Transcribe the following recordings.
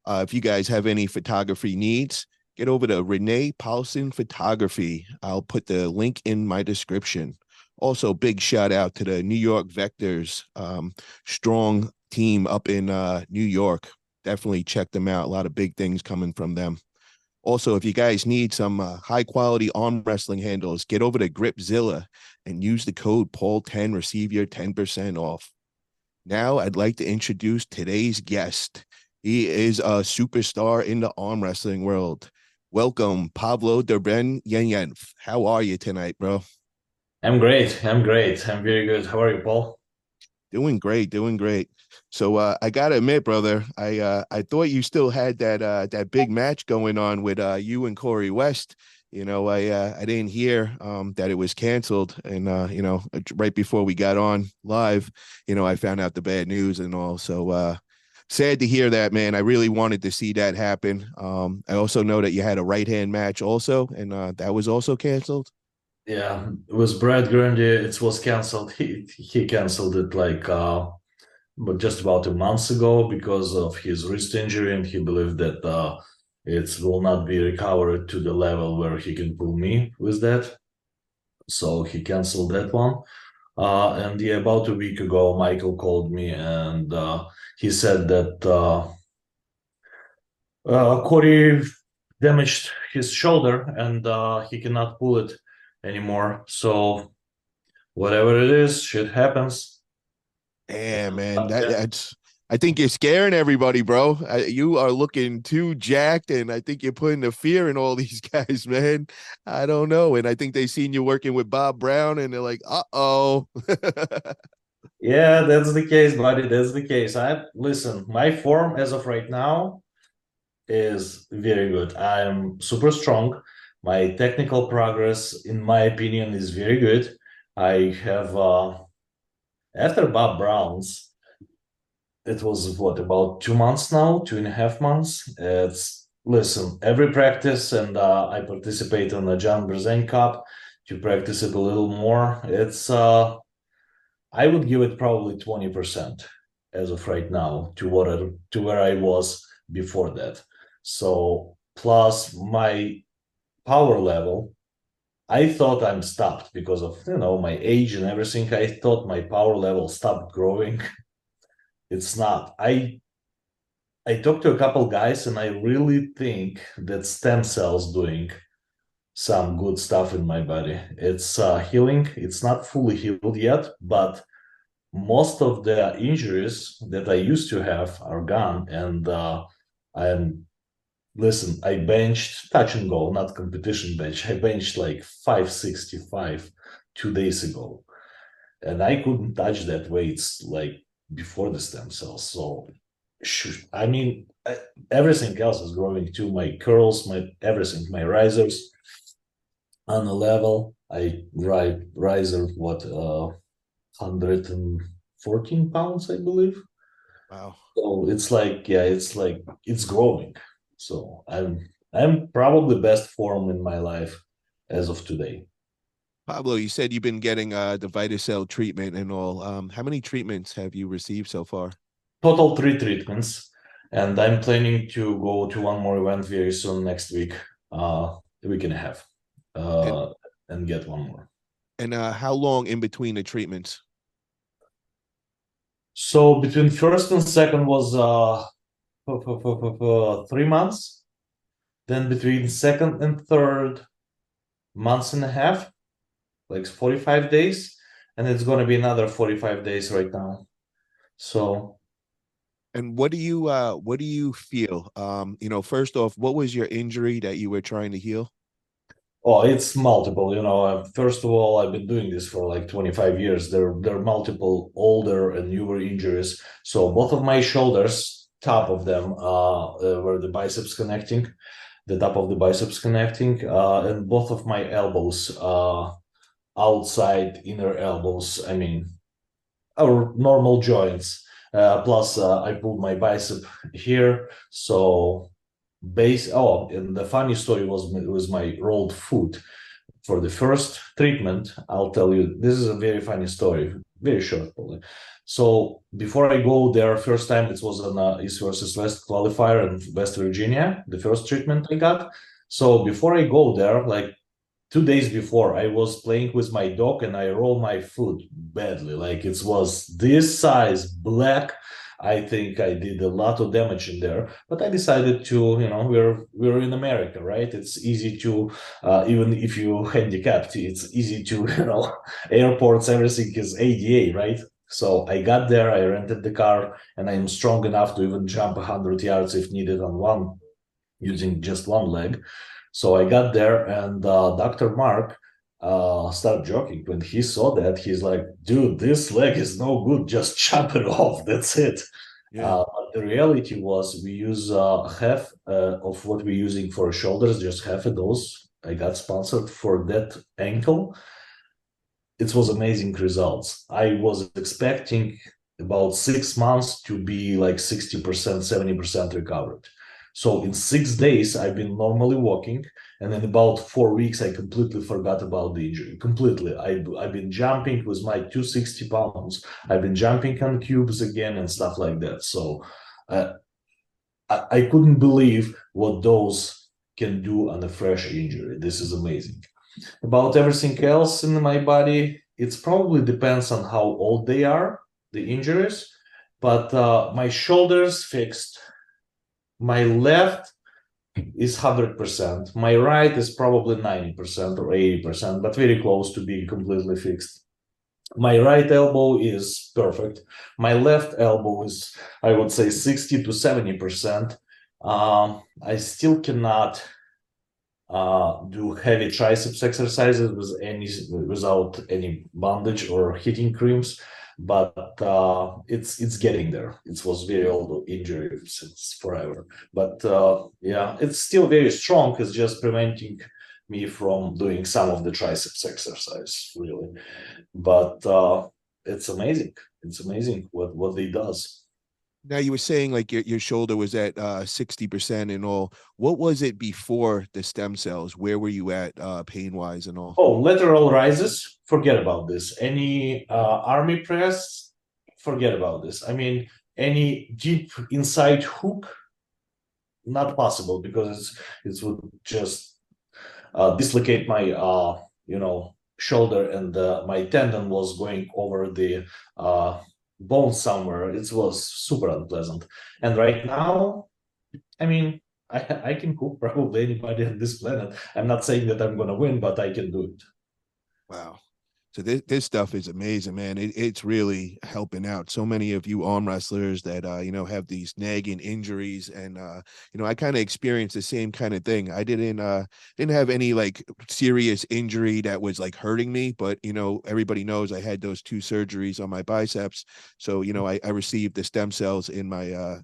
If you guys have any photography needs, get over to Renee Paulson Photography. I'll put the link in my description. Also, big shout out to the New York Vectors, strong team up in New York. Definitely check them out. A lot of big things coming from them. Also, if you guys need some high quality arm wrestling handles, get over to Gripzilla and use the code Paul10, receive your 10% off. Now, I'd like to introduce today's guest. He is a superstar in the arm wrestling world. Welcome, Pavlo Derbedyenyev. How are you tonight, bro? I'm great. I'm great. I'm very good. How are you, Paul? Doing great, doing great. So I gotta admit, brother, I thought you still had that big match going on with you and Corey West. I didn't hear that it was canceled, and right before we got on live, I found out the bad news and all. So sad to hear that, man. I really wanted to see that happen. I also know that you had a right hand match also, and that was also canceled. Yeah, it was Brad Grundy. It was canceled. He canceled it but just about a month ago because of his wrist injury, and he believed that it will not be recovered to the level where he can pull me with that. So he canceled that one. And yeah, about a week ago, Michael called me and he said that Corey damaged his shoulder and he cannot pull it anymore. So whatever it is, shit happens. Yeah, man, Yeah, that's. I think you're scaring everybody, bro. You are looking too jacked, and I think you're putting the fear in all these guys, man. I don't know, and I think they seen you working with Bob Brown, and they're like, "Uh-oh." yeah, that's the case, buddy. That's the case. I listen. My form as of right now is very good. I'm super strong. My technical progress, in my opinion, is very good. I have after Bob Brown's, it was what about 2 months now, 2.5 months. It's listen, every practice, and I participate in the John Brzen Cup to practice it a little more. It's I would give it probably 20% as of right now to where I was before that. So plus my power level, I thought I'm stopped because of my age and everything. I thought my power level stopped growing. It's not. I talked to a couple guys and I really think that stem cells doing some good stuff in my body. It's healing. It's not fully healed yet, but most of the injuries that I used to have are gone. And I'm listen. I benched touch and go, not competition bench. I benched like 565 2 days ago, and I couldn't touch that weights like before the stem cells. So I mean, everything else is growing too. My curls, my everything, my risers on a level. I riser what 114 pounds, I believe. Wow, So it's like yeah, it's growing. So I'm probably best form in my life as of today. Pablo, you said you've been getting the Vitacell treatment and all. How many treatments have you received so far? Total 3 treatments, and I'm planning to go to one more event very soon next week, a week and a half, And uh, and get one more. how long in between the treatments? So between first and second was 3 months. Then between second and third, months and a half, like 45 days, and it's going to be another 45 days right now. So And what do you feel? First off, what was your injury that you were trying to heal? oh, it's multiple. First of all, I've been doing this for like 25 years. There are multiple older and newer injuries. So both of my shoulders, top of them, were the biceps connecting, the top of the biceps connecting, and both of my elbows, outside inner elbows. I mean, our normal joints. Plus, I pulled my bicep here, so base. Oh, and the funny story was my rolled foot. For the first treatment, I'll tell you, this is a very funny story. very short probably. So before I go there, first time it was an East versus West qualifier in West Virginia, the first treatment I got. So before I go there, like 2 days before, I was playing with my dog and I rolled my foot badly. Like it was this size, black. I think I did a lot of damage in there, but I decided to, we're in America, right? It's easy to, even if you handicapped, it's easy to, airports, everything is ADA, right? So I got there, I rented the car, and I'm strong enough to even jump 100 yards if needed on one, using just one leg. So I got there, and Dr. Mark started joking. When he saw that, he's like, dude, this leg is no good. Just chop it off. That's it. Yeah. The reality was we use half of what we're using for shoulders, just half of those. I got sponsored for that ankle. It was amazing results. I was expecting about 6 months to be like 60%, 70% recovered. So in 6 days, I've been normally walking, and in about 4 weeks, I completely forgot about the injury. Completely. I've been jumping with my 260 pounds. I've been jumping on cubes again and stuff like that. So I couldn't believe what those can do on a fresh injury. This is amazing. About everything else in my body, it probably depends on how old they are, the injuries. But my shoulders fixed. My left is 100%. My right is probably 90% or 80%, but very close to being completely fixed. My right elbow is perfect. My left elbow is, I would say, 60 to 70%. I still cannot do heavy triceps exercises without any bandage or heating creams, but it's getting there. It was very old injury since forever, but yeah, it's still very strong. It's just preventing me from doing some of the triceps exercise, really. But it's amazing. It's amazing what they does. Now you were saying like your shoulder was at 60% and all. What was it before the stem cells? Where were you at pain wise and all? Oh, lateral rises, forget about this. Any army press, forget about this. I mean, any deep inside hook, not possible, because it would just dislocate my shoulder, and my tendon was going over the bone somewhere. It was super unpleasant. And right now, I mean, I can cook probably anybody on this planet. I'm not saying that I'm gonna win, but I can do it. Wow. So this stuff is amazing, man. It's really helping out so many of you arm wrestlers that have these nagging injuries, and I kind of experienced the same kind of thing. I didn't have any like serious injury that was like hurting me, but everybody knows I had those 2 surgeries on my biceps, so I received the stem cells in my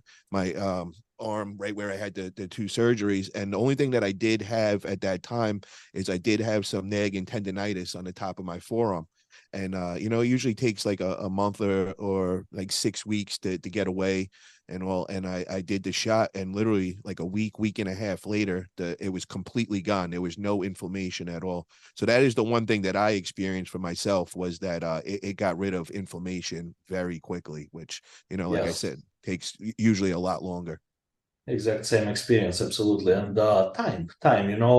arm right where I had the 2 surgeries. And the only thing that I did have at that time is I did have some nagging tendonitis on the top of my forearm. And it usually takes like a month or like 6 weeks to get away and all. And I did the shot, and literally like a week and a half later, it was completely gone. There was no inflammation at all. So that is the one thing that I experienced for myself, was that it got rid of inflammation very quickly, which, like I Yes. said, takes usually a lot longer. Exact same experience, absolutely. And time,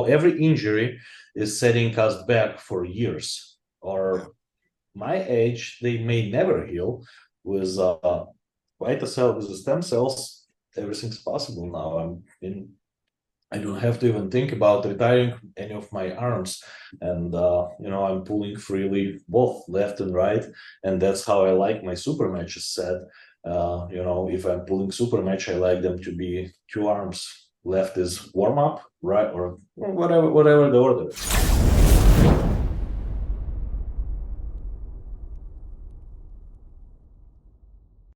every injury is setting us back for years. Yeah. Or my age, they may never heal. With quite a cell, with the stem cells, everything's possible now. I don't have to even think about retiring any of my arms, and I'm pulling freely both left and right, and that's how I like my super matches set. If I'm pulling super match, I like them to be 2 arms. Left is warm up, right, or whatever the order is.